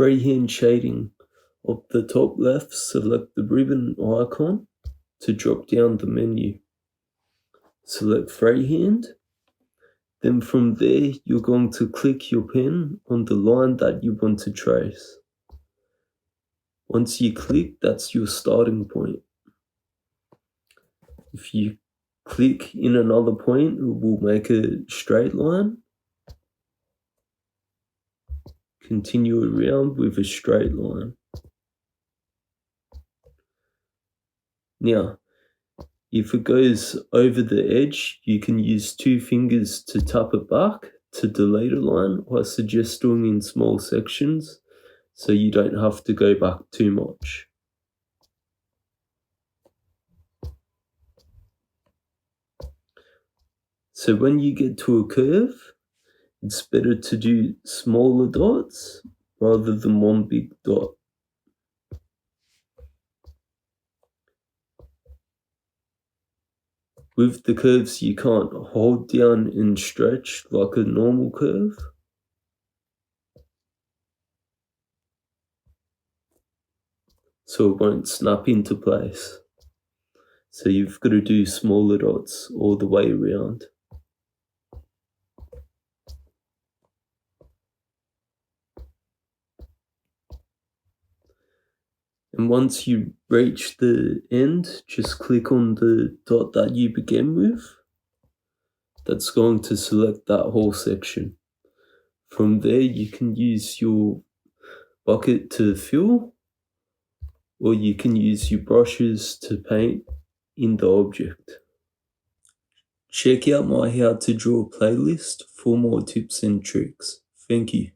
freehand shading. Up the top left, select the ribbon icon to drop down the menu. Select freehand. Then from there, you're going to click your pen on the line that you want to trace. Once you click, that's your starting point. If you click in another point, it will make a straight line. Continue around with a straight line. Now, if it goes over the edge, you can use 2 fingers to tap it back to delete a line. I suggest doing in small sections so you don't have to go back too much. So when you get to a curve, it's better to do smaller dots rather than one big dot. With the curves, you can't hold down and stretch like a normal curve. So it won't snap into place. So you've got to do smaller dots all the way around. And once you reach the end, just click on the dot that you began with. That's going to select that whole section. From there, you can use your bucket to fill, or you can use your brushes to paint in the object. Check out my How to Draw playlist for more tips and tricks. Thank you.